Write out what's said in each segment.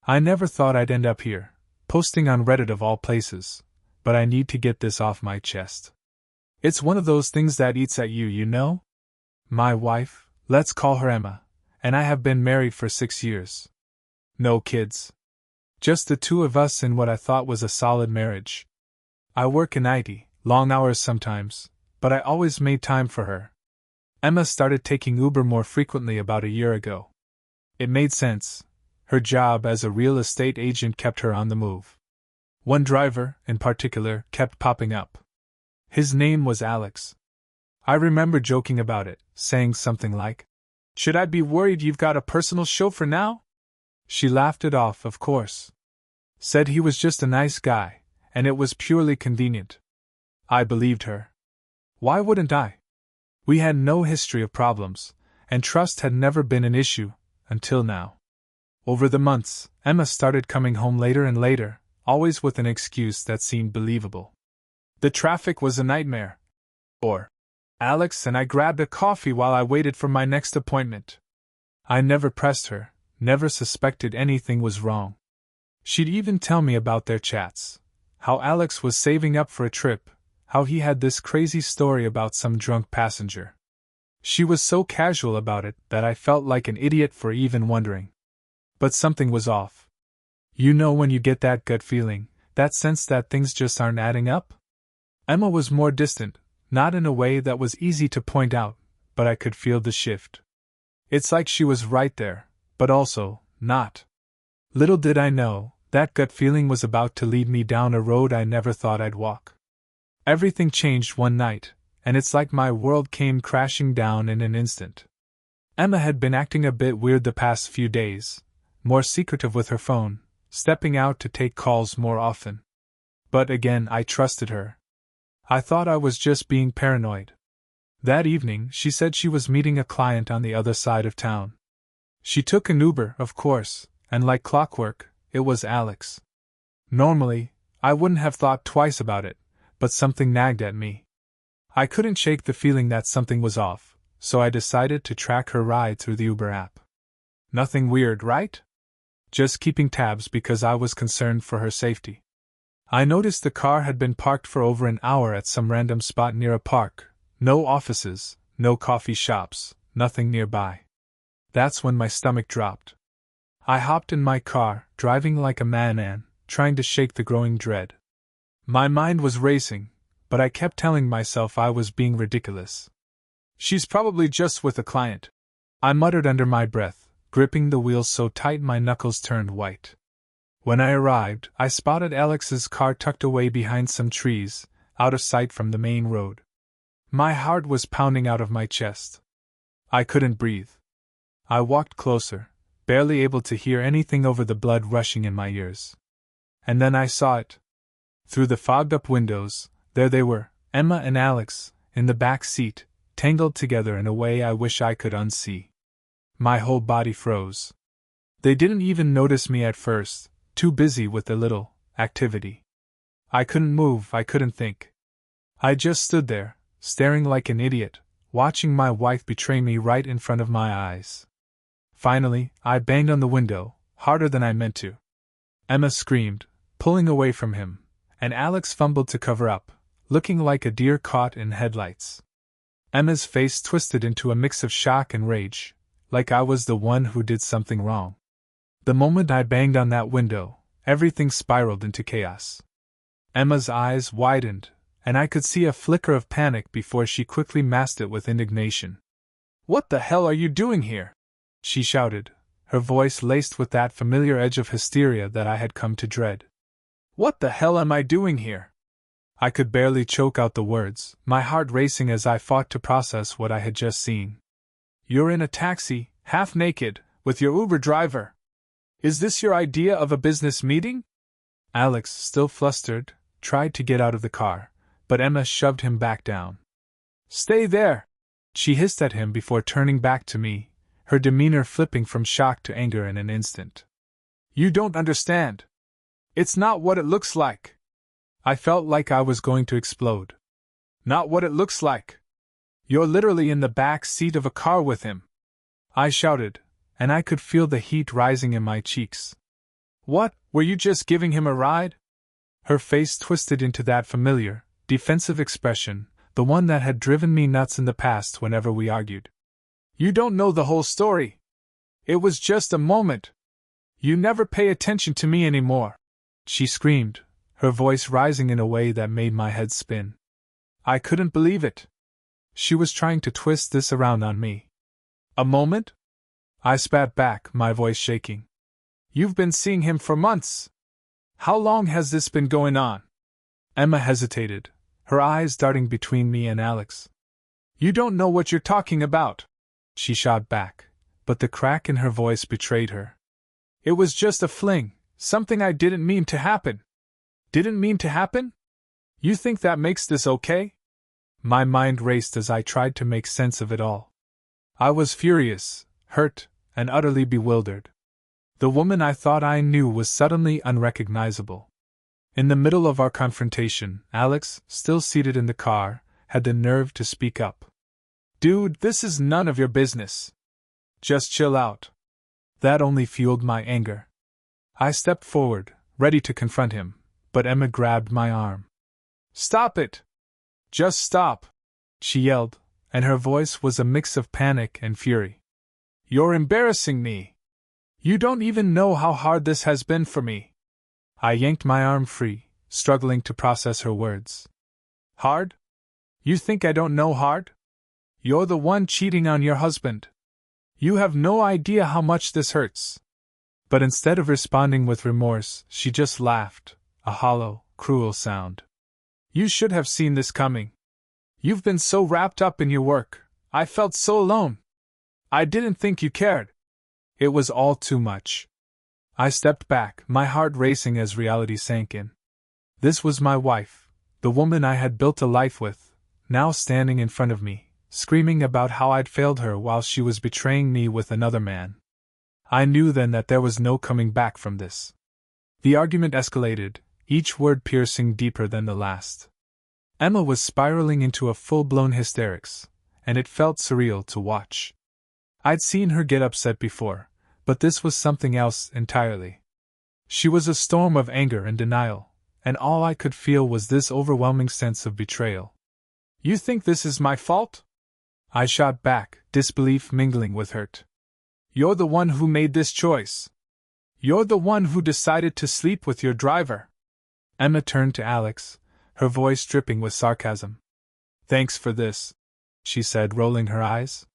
I never thought I'd end up here, posting on Reddit of all places, but I need to get this off my chest. It's one of those things that eats at you, you know? My wife, let's call her Emma, and I have been married for 6 years. No kids. Just the two of us in what I thought was a solid marriage. I work in IT, long hours sometimes, but I always made time for her. Emma started taking Uber more frequently about a year ago. It made sense. Her job as a real estate agent kept her on the move. One driver, in particular, kept popping up. His name was Alex. I remember joking about it, saying something like, "Should I be worried you've got a personal chauffeur now?" She laughed it off, of course. Said he was just a nice guy, and it was purely convenient. I believed her. Why wouldn't I? We had no history of problems, and trust had never been an issue, until now. Over the months, Emma started coming home later and later, always with an excuse that seemed believable. The traffic was a nightmare. Or, Alex and I grabbed a coffee while I waited for my next appointment. I never pressed her, never suspected anything was wrong. She'd even tell me about their chats. How Alex was saving up for a trip, how he had this crazy story about some drunk passenger. She was so casual about it that I felt like an idiot for even wondering. But something was off. You know when you get that gut feeling, that sense that things just aren't adding up? Emma was more distant, not in a way that was easy to point out, but I could feel the shift. It's like she was right there, but also, not. Little did I know, that gut feeling was about to lead me down a road I never thought I'd walk. Everything changed one night, and it's like my world came crashing down in an instant. Emma had been acting a bit weird the past few days, more secretive with her phone, stepping out to take calls more often. But again, I trusted her. I thought I was just being paranoid. That evening, she said she was meeting a client on the other side of town. She took an Uber, of course, and like clockwork, it was Alex. Normally, I wouldn't have thought twice about it, but something nagged at me. I couldn't shake the feeling that something was off, so I decided to track her ride through the Uber app. Nothing weird, right? Just keeping tabs because I was concerned for her safety. I noticed the car had been parked for over an hour at some random spot near a park. No offices, no coffee shops, nothing nearby. That's when my stomach dropped. I hopped in my car, driving like a madman, trying to shake the growing dread. My mind was racing, but I kept telling myself I was being ridiculous. She's probably just with a client, I muttered under my breath, gripping the wheel so tight my knuckles turned white. When I arrived, I spotted Alex's car tucked away behind some trees, out of sight from the main road. My heart was pounding out of my chest. I couldn't breathe. I walked closer, barely able to hear anything over the blood rushing in my ears. And then I saw it. Through the fogged-up windows, there they were, Emma and Alex, in the back seat, tangled together in a way I wish I could unsee. My whole body froze. They didn't even notice me at first, too busy with the little activity. I couldn't move, I couldn't think. I just stood there, staring like an idiot, watching my wife betray me right in front of my eyes. Finally, I banged on the window, harder than I meant to. Emma screamed, pulling away from him, and Alex fumbled to cover up, looking like a deer caught in headlights. Emma's face twisted into a mix of shock and rage, like I was the one who did something wrong. The moment I banged on that window, everything spiraled into chaos. Emma's eyes widened, and I could see a flicker of panic before she quickly masked it with indignation. "What the hell are you doing here?" she shouted, her voice laced with that familiar edge of hysteria that I had come to dread. "What the hell am I doing here?" I could barely choke out the words, my heart racing as I fought to process what I had just seen. "You're in a taxi, half naked, with your Uber driver. Is this your idea of a business meeting?" Alex, still flustered, tried to get out of the car, but Emma shoved him back down. "Stay there!" she hissed at him before turning back to me, her demeanor flipping from shock to anger in an instant. "You don't understand. It's not what it looks like." I felt like I was going to explode. "Not what it looks like. You're literally in the back seat of a car with him," I shouted, and I could feel the heat rising in my cheeks. What, were you just giving him a ride? Her face twisted into that familiar, defensive expression, the one that had driven me nuts in the past whenever we argued. You don't know the whole story. It was just a moment. You never pay attention to me anymore, she screamed, her voice rising in a way that made my head spin. I couldn't believe it. She was trying to twist this around on me. A moment? I spat back, my voice shaking. You've been seeing him for months. How long has this been going on? Emma hesitated, her eyes darting between me and Alex. You don't know what you're talking about, she shot back, but the crack in her voice betrayed her. It was just a fling, something I didn't mean to happen. Didn't mean to happen? You think that makes this okay? My mind raced as I tried to make sense of it all. I was furious, hurt, and utterly bewildered. The woman I thought I knew was suddenly unrecognizable. In the middle of our confrontation, Alex, still seated in the car, had the nerve to speak up. Dude, this is none of your business. Just chill out. That only fueled my anger. I stepped forward, ready to confront him, but Emma grabbed my arm. Stop it! Just stop! She yelled, and her voice was a mix of panic and fury. You're embarrassing me! You don't even know how hard this has been for me. I yanked my arm free, struggling to process her words. Hard? You think I don't know hard? You're the one cheating on your husband. You have no idea how much this hurts. But instead of responding with remorse, she just laughed, a hollow, cruel sound. You should have seen this coming. You've been so wrapped up in your work. I felt so alone. I didn't think you cared. It was all too much. I stepped back, my heart racing as reality sank in. This was my wife, the woman I had built a life with, now standing in front of me, screaming about how I'd failed her while she was betraying me with another man. I knew then that there was no coming back from this. The argument escalated, each word piercing deeper than the last. Emma was spiraling into a full-blown hysterics, and it felt surreal to watch. I'd seen her get upset before, but this was something else entirely. She was a storm of anger and denial, and all I could feel was this overwhelming sense of betrayal. You think this is my fault? I shot back, disbelief mingling with hurt. You're the one who made this choice. You're the one who decided to sleep with your driver. Emma turned to Alex, her voice dripping with sarcasm. Thanks for this, she said, rolling her eyes.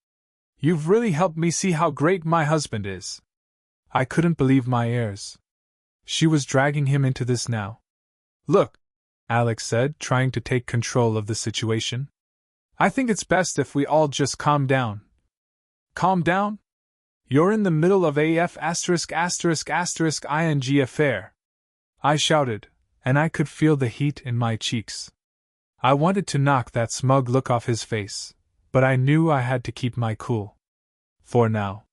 You've really helped me see how great my husband is. I couldn't believe my ears. She was dragging him into this now. Look, Alex said, trying to take control of the situation. I think it's best if we all just calm down. Calm down? You're in the middle of ing affair. I shouted, and I could feel the heat in my cheeks. I wanted to knock that smug look off his face, but I knew I had to keep my cool. For now.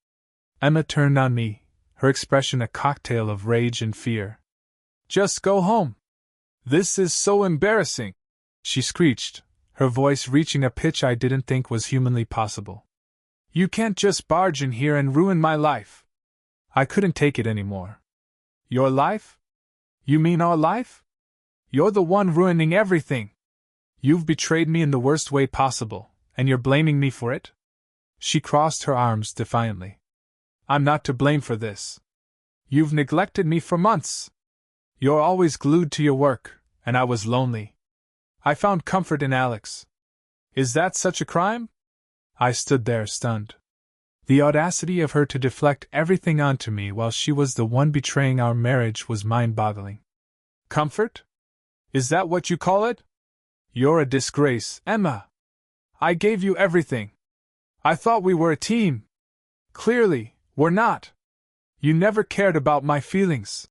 Emma turned on me, her expression a cocktail of rage and fear. Just go home. This is so embarrassing, she screeched, her voice reaching a pitch I didn't think was humanly possible. You can't just barge in here and ruin my life. I couldn't take it anymore. Your life? You mean our life? You're the one ruining everything. You've betrayed me in the worst way possible, and you're blaming me for it? She crossed her arms defiantly. I'm not to blame for this. You've neglected me for months. You're always glued to your work, and I was lonely. I found comfort in Alex. Is that such a crime? I stood there stunned. The audacity of her to deflect everything onto me while she was the one betraying our marriage was mind-boggling. Comfort? Is that what you call it? You're a disgrace, Emma. I gave you everything. I thought we were a team. Clearly, we're not. You never cared about my feelings,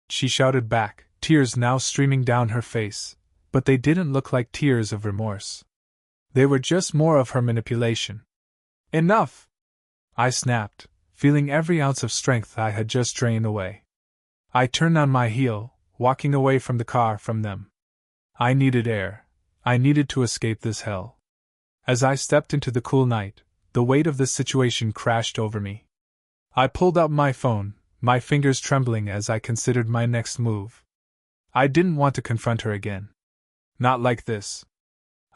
she shouted back, tears now streaming down her face, but they didn't look like tears of remorse. They were just more of her manipulation. Enough! I snapped, feeling every ounce of strength I had just drained away. I turned on my heel, walking away from the car from them. I needed air. I needed to escape this hell. As I stepped into the cool night, the weight of the situation crashed over me. I pulled out my phone, my fingers trembling as I considered my next move. I didn't want to confront her again. Not like this.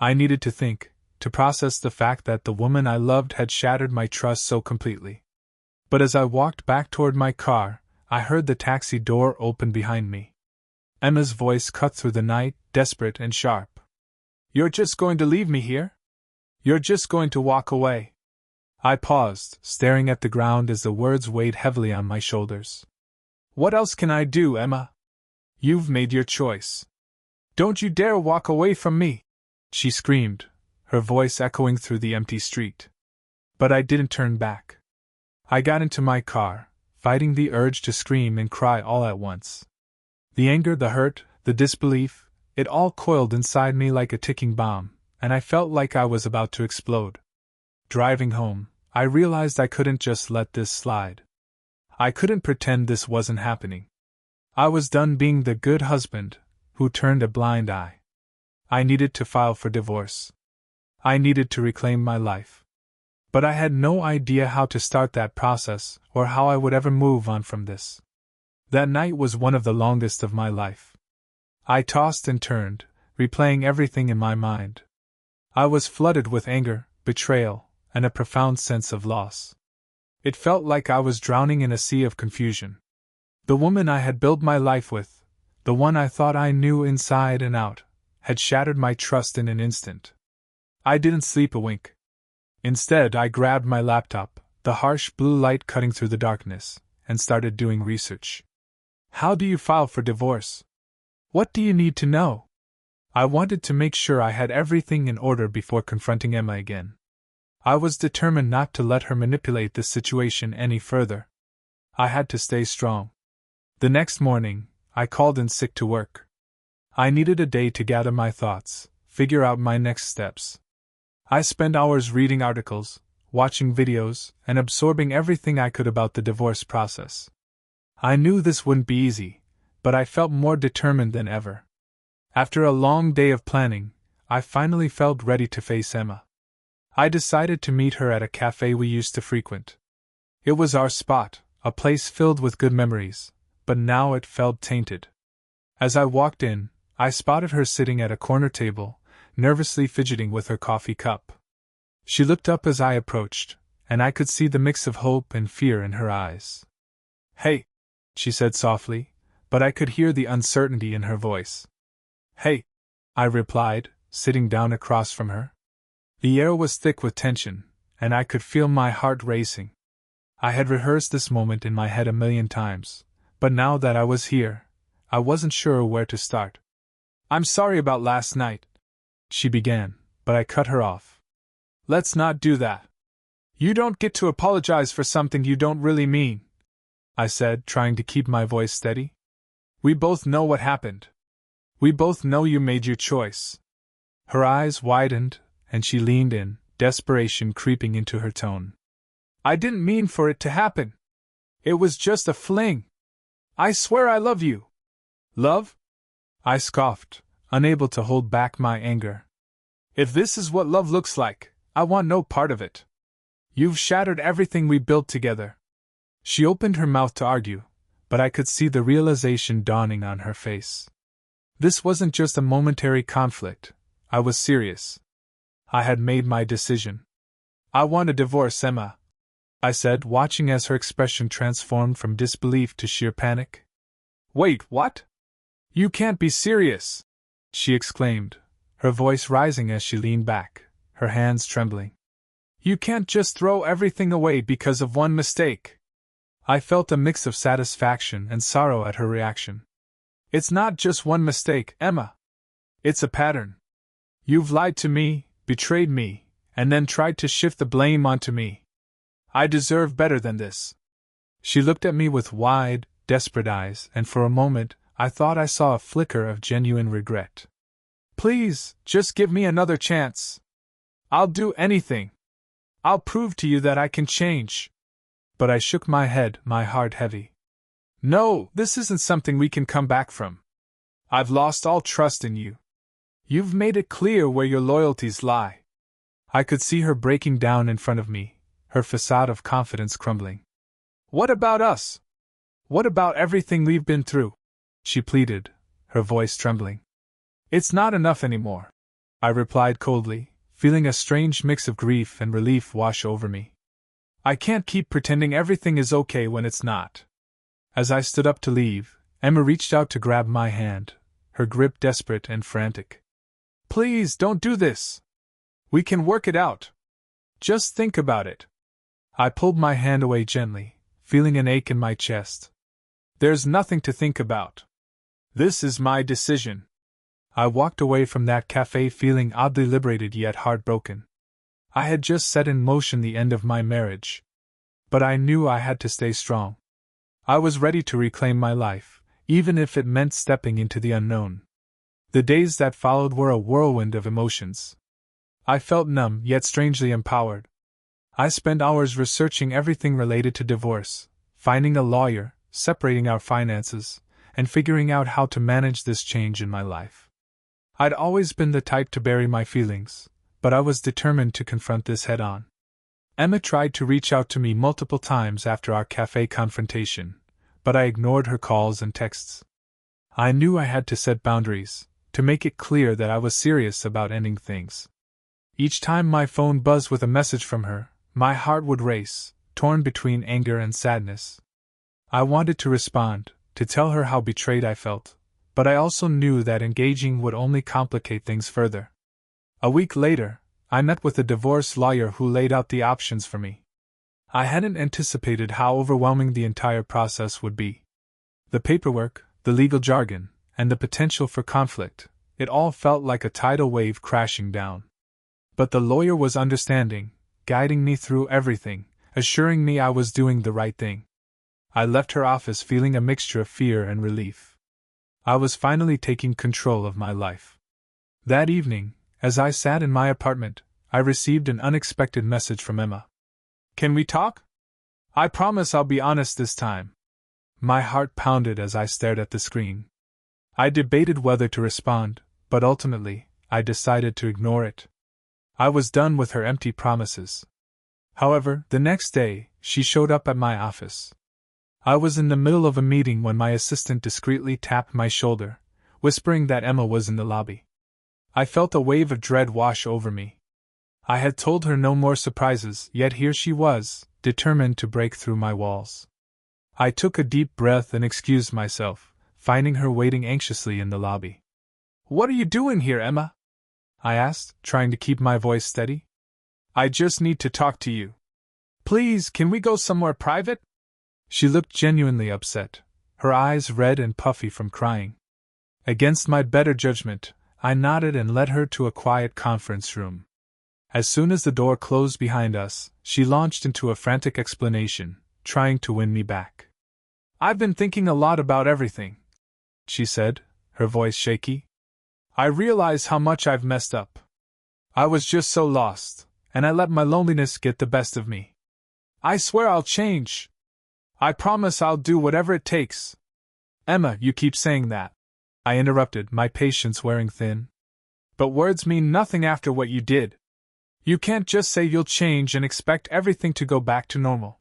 I needed to think, to process the fact that the woman I loved had shattered my trust so completely. But as I walked back toward my car, I heard the taxi door open behind me. Emma's voice cut through the night, desperate and sharp. "You're just going to leave me here? You're just going to walk away?" I paused, staring at the ground as the words weighed heavily on my shoulders. "What else can I do, Emma? You've made your choice. Don't you dare walk away from me!" she screamed, her voice echoing through the empty street. But I didn't turn back. I got into my car, fighting the urge to scream and cry all at once. The anger, the hurt, the disbelief, it all coiled inside me like a ticking bomb, and I felt like I was about to explode. Driving home, I realized I couldn't just let this slide. I couldn't pretend this wasn't happening. I was done being the good husband who turned a blind eye. I needed to file for divorce. I needed to reclaim my life. But I had no idea how to start that process or how I would ever move on from this. That night was one of the longest of my life. I tossed and turned, replaying everything in my mind. I was flooded with anger, betrayal, and a profound sense of loss. It felt like I was drowning in a sea of confusion. The woman I had built my life with, the one I thought I knew inside and out, had shattered my trust in an instant. I didn't sleep a wink. Instead, I grabbed my laptop, the harsh blue light cutting through the darkness, and started doing research. How do you file for divorce? What do you need to know? I wanted to make sure I had everything in order before confronting Emma again. I was determined not to let her manipulate this situation any further. I had to stay strong. The next morning, I called in sick to work. I needed a day to gather my thoughts, figure out my next steps. I spent hours reading articles, watching videos, and absorbing everything I could about the divorce process. I knew this wouldn't be easy, but I felt more determined than ever. After a long day of planning, I finally felt ready to face Emma. I decided to meet her at a cafe we used to frequent. It was our spot, a place filled with good memories, but now it felt tainted. As I walked in, I spotted her sitting at a corner table, nervously fidgeting with her coffee cup. She looked up as I approached, and I could see the mix of hope and fear in her eyes. "Hey," she said softly, but I could hear the uncertainty in her voice. "Hey," I replied, sitting down across from her. The air was thick with tension, and I could feel my heart racing. I had rehearsed this moment in my head a million times, but now that I was here, I wasn't sure where to start. "I'm sorry about last night," she began, but I cut her off. "Let's not do that. You don't get to apologize for something you don't really mean," I said, trying to keep my voice steady. "We both know what happened. We both know you made your choice." Her eyes widened, and she leaned in, desperation creeping into her tone. "I didn't mean for it to happen. It was just a fling. I swear I love you." "Love?" I scoffed, unable to hold back my anger. "If this is what love looks like, I want no part of it. You've shattered everything we built together." She opened her mouth to argue, but I could see the realization dawning on her face. This wasn't just a momentary conflict. I was serious. I had made my decision. "I want a divorce, Emma," I said, watching as her expression transformed from disbelief to sheer panic. "Wait, what? You can't be serious!" she exclaimed, her voice rising as she leaned back, her hands trembling. "You can't just throw everything away because of one mistake." I felt a mix of satisfaction and sorrow at her reaction. "It's not just one mistake, Emma. It's a pattern. You've lied to me, betrayed me, and then tried to shift the blame onto me. I deserve better than this." She looked at me with wide, desperate eyes, and for a moment, I thought I saw a flicker of genuine regret. "Please, just give me another chance. I'll do anything. I'll prove to you that I can change." But I shook my head, my heart heavy. "No, this isn't something we can come back from. I've lost all trust in you. You've made it clear where your loyalties lie." I could see her breaking down in front of me, her facade of confidence crumbling. "What about us? What about everything we've been through? She pleaded, her voice trembling. It's not enough anymore, I replied coldly, feeling a strange mix of grief and relief wash over me. I can't keep pretending everything is okay when it's not. As I stood up to leave, Emma reached out to grab my hand, her grip desperate and frantic. Please don't do this. We can work it out. Just think about it. I pulled my hand away gently, feeling an ache in my chest. There's nothing to think about. This is my decision. I walked away from that cafe feeling oddly liberated yet heartbroken. I had just set in motion the end of my marriage. But I knew I had to stay strong. I was ready to reclaim my life, even if it meant stepping into the unknown. The days that followed were a whirlwind of emotions. I felt numb yet strangely empowered. I spent hours researching everything related to divorce, finding a lawyer, separating our finances, and figuring out how to manage this change in my life. I'd always been the type to bury my feelings, but I was determined to confront this head-on. Emma tried to reach out to me multiple times after our cafe confrontation, but I ignored her calls and texts. I knew I had to set boundaries, to make it clear that I was serious about ending things. Each time my phone buzzed with a message from her, my heart would race, torn between anger and sadness. I wanted to respond, to tell her how betrayed I felt, but I also knew that engaging would only complicate things further. A week later, I met with a divorce lawyer who laid out the options for me. I hadn't anticipated how overwhelming the entire process would be. The paperwork, the legal jargon, and the potential for conflict, it all felt like a tidal wave crashing down. But the lawyer was understanding, guiding me through everything, assuring me I was doing the right thing. I left her office feeling a mixture of fear and relief. I was finally taking control of my life. That evening, as I sat in my apartment, I received an unexpected message from Emma. Can we talk? I promise I'll be honest this time. My heart pounded as I stared at the screen. I debated whether to respond, but ultimately, I decided to ignore it. I was done with her empty promises. However, the next day, she showed up at my office. I was in the middle of a meeting when my assistant discreetly tapped my shoulder, whispering that Emma was in the lobby. I felt a wave of dread wash over me. I had told her no more surprises, yet here she was, determined to break through my walls. I took a deep breath and excused myself, finding her waiting anxiously in the lobby. What are you doing here, Emma? I asked, trying to keep my voice steady. I just need to talk to you. Please, can we go somewhere private? She looked genuinely upset, her eyes red and puffy from crying. Against my better judgment, I nodded and led her to a quiet conference room. As soon as the door closed behind us, she launched into a frantic explanation, trying to win me back. I've been thinking a lot about everything, she said, her voice shaky. I realize how much I've messed up. I was just so lost, and I let my loneliness get the best of me. I swear I'll change. I promise I'll do whatever it takes. Emma, you keep saying that, I interrupted, my patience wearing thin. But words mean nothing after what you did. You can't just say you'll change and expect everything to go back to normal.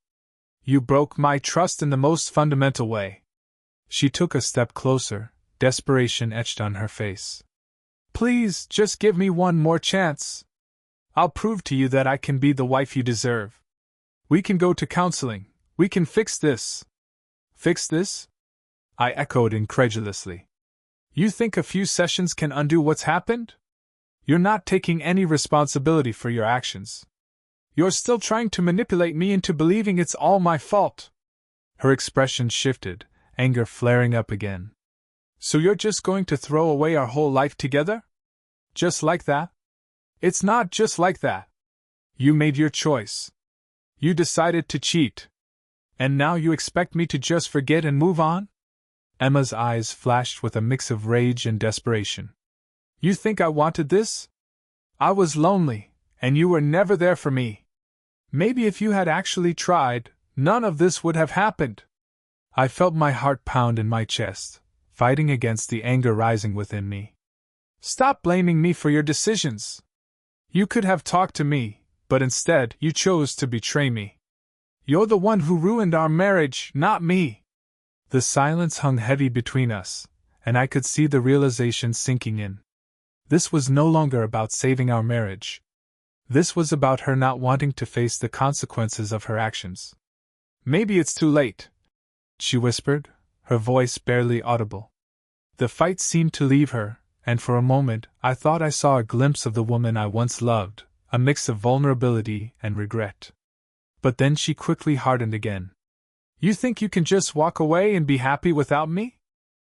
You broke my trust in the most fundamental way. She took a step closer, desperation etched on her face. Please, just give me one more chance. I'll prove to you that I can be the wife you deserve. We can go to counseling. We can fix this. Fix this? I echoed incredulously. You think a few sessions can undo what's happened? You're not taking any responsibility for your actions. You're still trying to manipulate me into believing it's all my fault. Her expression shifted, anger flaring up again. So you're just going to throw away our whole life together? Just like that? It's not just like that. You made your choice. You decided to cheat. And now you expect me to just forget and move on? Emma's eyes flashed with a mix of rage and desperation. You think I wanted this? I was lonely, and you were never there for me. Maybe if you had actually tried, none of this would have happened. I felt my heart pound in my chest, fighting against the anger rising within me. Stop blaming me for your decisions. You could have talked to me, but instead you chose to betray me. You're the one who ruined our marriage, not me. The silence hung heavy between us, and I could see the realization sinking in. This was no longer about saving our marriage. This was about her not wanting to face the consequences of her actions. "Maybe it's too late," she whispered, her voice barely audible. The fight seemed to leave her, and for a moment I thought I saw a glimpse of the woman I once loved, a mix of vulnerability and regret. But then she quickly hardened again. "You think you can just walk away and be happy without me?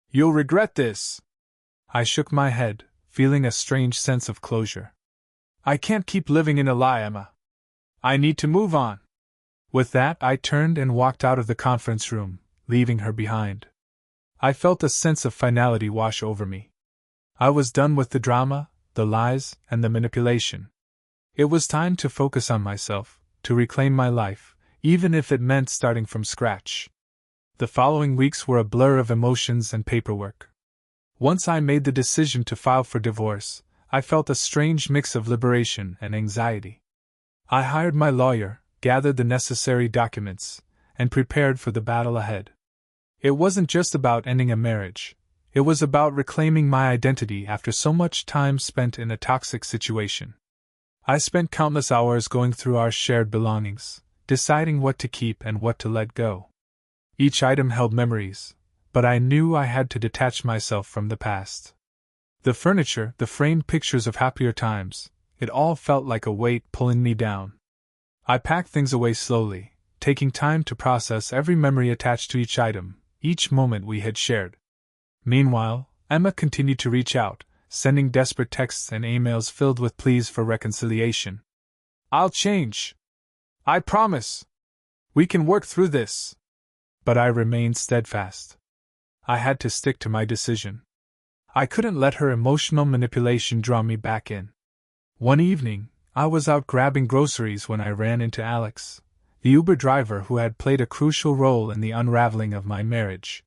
You'll regret this." I shook my head, feeling a strange sense of closure. "I can't keep living in a lie, Emma. I need to move on." With that, I turned and walked out of the conference room, leaving her behind. I felt a sense of finality wash over me. I was done with the drama, the lies, and the manipulation. It was time to focus on myself, to reclaim my life, even if it meant starting from scratch. The following weeks were a blur of emotions and paperwork. Once I made the decision to file for divorce, I felt a strange mix of liberation and anxiety. I hired my lawyer, gathered the necessary documents, and prepared for the battle ahead. It wasn't just about ending a marriage. It was about reclaiming my identity after so much time spent in a toxic situation. I spent countless hours going through our shared belongings, deciding what to keep and what to let go. Each item held memories, but I knew I had to detach myself from the past. The furniture, the framed pictures of happier times, it all felt like a weight pulling me down. I packed things away slowly, taking time to process every memory attached to each item, each moment we had shared. Meanwhile, Emma continued to reach out, sending desperate texts and emails filled with pleas for reconciliation. "I'll change. I promise. We can work through this." But I remained steadfast. I had to stick to my decision. I couldn't let her emotional manipulation draw me back in. One evening, I was out grabbing groceries when I ran into Alex, the Uber driver who had played a crucial role in the unraveling of my marriage.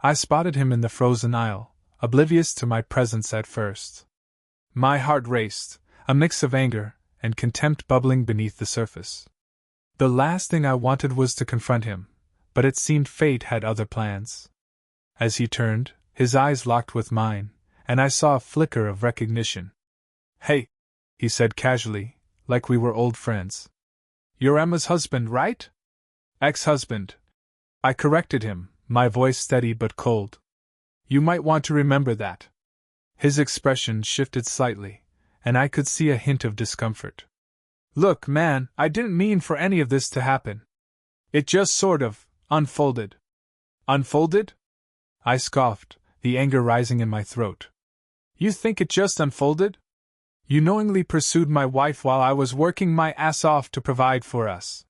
I spotted him in the frozen aisle, oblivious to my presence at first. My heart raced, a mix of anger and contempt bubbling beneath the surface. The last thing I wanted was to confront him, but it seemed fate had other plans. As he turned, his eyes locked with mine, and I saw a flicker of recognition. "Hey," he said casually, like we were old friends. "You're Emma's husband, right?" "Ex-husband," I corrected him, my voice steady but cold. "You might want to remember that." His expression shifted slightly, and I could see a hint of discomfort. "Look, man, I didn't mean for any of this to happen. It just sort of unfolded." "Unfolded?" I scoffed, the anger rising in my throat. "You think it just unfolded? You knowingly pursued my wife while I was working my ass off to provide for us.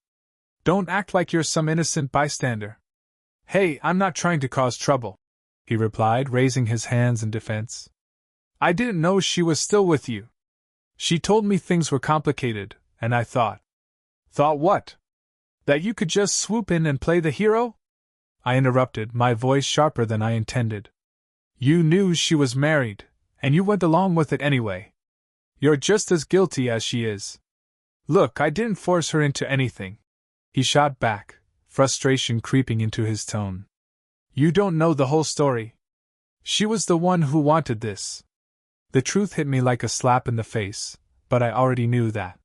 Don't act like you're some innocent bystander." "Hey, I'm not trying to cause trouble," he replied, raising his hands in defense. "I didn't know she was still with you. She told me things were complicated, and I thought." "Thought what? That you could just swoop in and play the hero?" I interrupted, my voice sharper than I intended. "You knew she was married, and you went along with it anyway. You're just as guilty as she is." "Look, I didn't force her into anything," he shot back, frustration creeping into his tone. "You don't know the whole story. She was the one who wanted this." The truth hit me like a slap in the face, but I already knew that.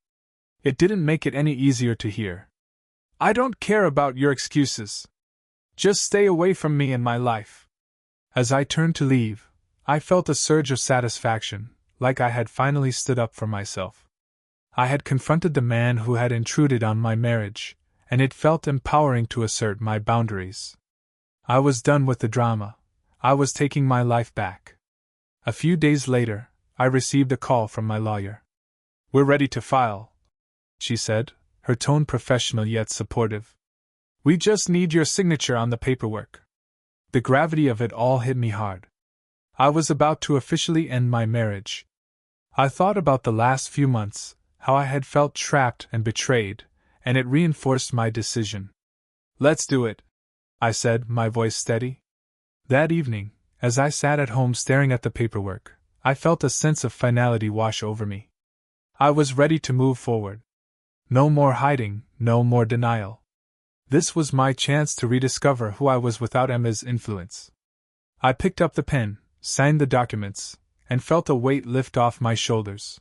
It didn't make it any easier to hear. "I don't care about your excuses. Just stay away from me and my life." As I turned to leave, I felt a surge of satisfaction, like I had finally stood up for myself. I had confronted the man who had intruded on my marriage, and it felt empowering to assert my boundaries. I was done with the drama. I was taking my life back. A few days later, I received a call from my lawyer. "We're ready to file," she said, her tone professional yet supportive. "We just need your signature on the paperwork." The gravity of it all hit me hard. I was about to officially end my marriage. I thought about the last few months, how I had felt trapped and betrayed, and it reinforced my decision. "Let's do it," I said, my voice steady. That evening, as I sat at home staring at the paperwork, I felt a sense of finality wash over me. I was ready to move forward. No more hiding, no more denial. This was my chance to rediscover who I was without Emma's influence. I picked up the pen, signed the documents, and felt a weight lift off my shoulders.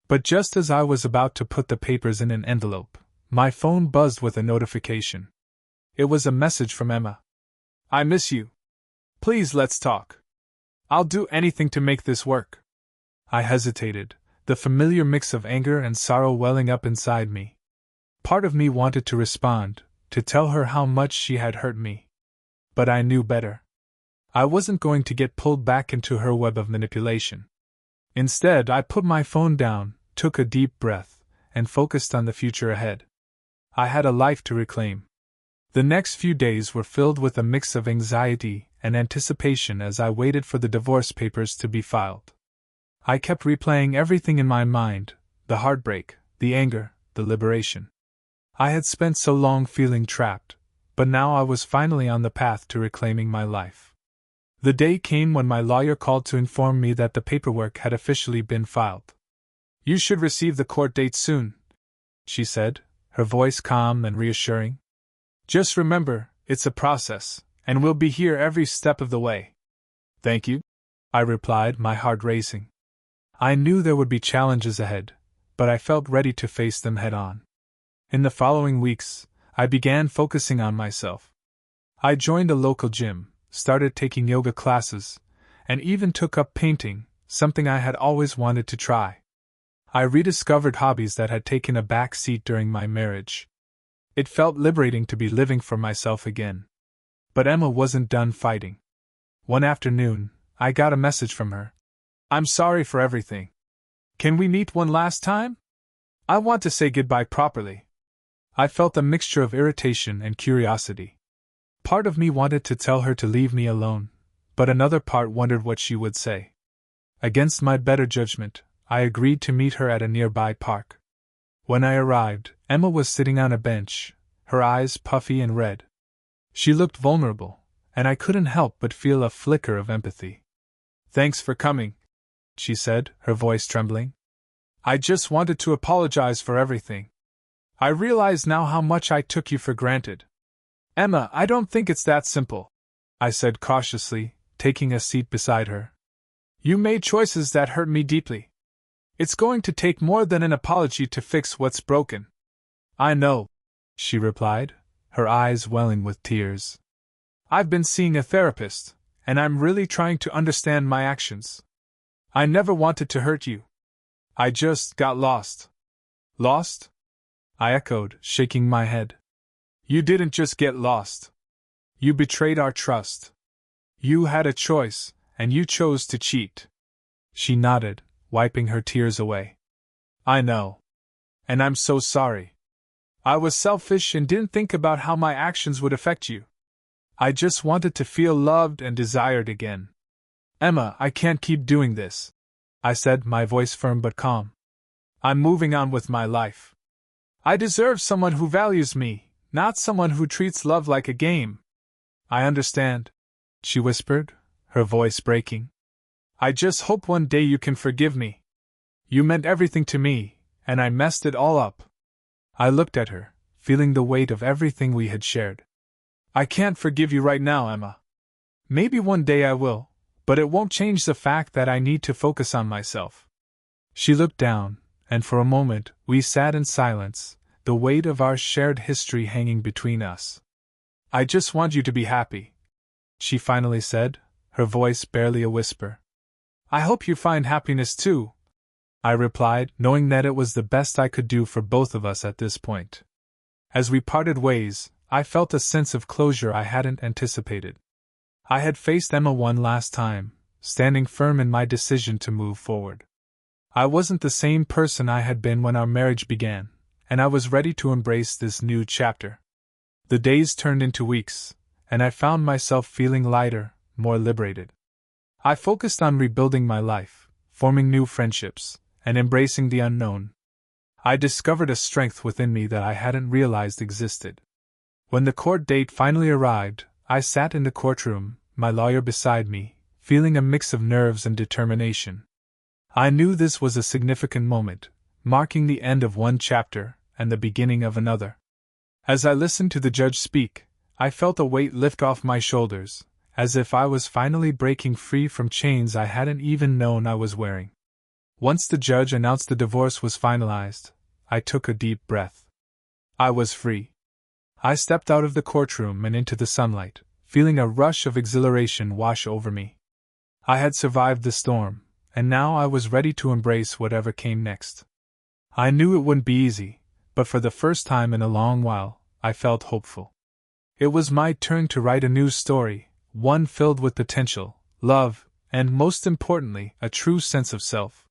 But just as I was about to put the papers in an envelope, my phone buzzed with a notification. It was a message from Emma. "I miss you. Please let's talk. I'll do anything to make this work." I hesitated, the familiar mix of anger and sorrow welling up inside me. Part of me wanted to respond, to tell her how much she had hurt me. But I knew better. I wasn't going to get pulled back into her web of manipulation. Instead, I put my phone down, took a deep breath, and focused on the future ahead. I had a life to reclaim. The next few days were filled with a mix of anxiety and anticipation as I waited for the divorce papers to be filed. I kept replaying everything in my mind: the heartbreak, the anger, the liberation. I had spent so long feeling trapped, but now I was finally on the path to reclaiming my life. The day came when my lawyer called to inform me that the paperwork had officially been filed. "You should receive the court date soon," she said, her voice calm and reassuring. "Just remember, it's a process, and we'll be here every step of the way." "Thank you," I replied, my heart racing. I knew there would be challenges ahead, but I felt ready to face them head on. In the following weeks, I began focusing on myself. I joined a local gym, started taking yoga classes, and even took up painting, something I had always wanted to try. I rediscovered hobbies that had taken a back seat during my marriage. It felt liberating to be living for myself again. But Emma wasn't done fighting. One afternoon, I got a message from her. "I'm sorry for everything. Can we meet one last time? I want to say goodbye properly." I felt a mixture of irritation and curiosity. Part of me wanted to tell her to leave me alone, but another part wondered what she would say. Against my better judgment, I agreed to meet her at a nearby park. When I arrived, Emma was sitting on a bench, her eyes puffy and red. She looked vulnerable, and I couldn't help but feel a flicker of empathy. "Thanks for coming," she said, her voice trembling. "I just wanted to apologize for everything. I realize now how much I took you for granted." "Emma, I don't think it's that simple," I said cautiously, taking a seat beside her. "You made choices that hurt me deeply. It's going to take more than an apology to fix what's broken." "I know," she replied, her eyes welling with tears. "I've been seeing a therapist, and I'm really trying to understand my actions. I never wanted to hurt you. I just got lost." "Lost?" I echoed, shaking my head. "You didn't just get lost. You betrayed our trust. You had a choice, and you chose to cheat." She nodded, wiping her tears away. "I know. And I'm so sorry. I was selfish and didn't think about how my actions would affect you. I just wanted to feel loved and desired again." "Emma, I can't keep doing this," I said, my voice firm but calm. "I'm moving on with my life. I deserve someone who values me, not someone who treats love like a game." "I understand," she whispered, her voice breaking. "I just hope one day you can forgive me. You meant everything to me, and I messed it all up." I looked at her, feeling the weight of everything we had shared. "I can't forgive you right now, Emma. Maybe one day I will, but it won't change the fact that I need to focus on myself." She looked down, and for a moment we sat in silence, the weight of our shared history hanging between us. "I just want you to be happy," she finally said, her voice barely a whisper. "I hope you find happiness too," I replied, knowing that it was the best I could do for both of us at this point. As we parted ways, I felt a sense of closure I hadn't anticipated. I had faced Emma one last time, standing firm in my decision to move forward. I wasn't the same person I had been when our marriage began, and I was ready to embrace this new chapter. The days turned into weeks, and I found myself feeling lighter, more liberated. I focused on rebuilding my life, forming new friendships, and embracing the unknown. I discovered a strength within me that I hadn't realized existed. When the court date finally arrived, I sat in the courtroom, my lawyer beside me, feeling a mix of nerves and determination. I knew this was a significant moment, marking the end of one chapter and the beginning of another. As I listened to the judge speak, I felt a weight lift off my shoulders, as if I was finally breaking free from chains I hadn't even known I was wearing. Once the judge announced the divorce was finalized, I took a deep breath. I was free. I stepped out of the courtroom and into the sunlight, feeling a rush of exhilaration wash over me. I had survived the storm, and now I was ready to embrace whatever came next. I knew it wouldn't be easy, but for the first time in a long while, I felt hopeful. It was my turn to write a new story, one filled with potential, love, and most importantly, a true sense of self.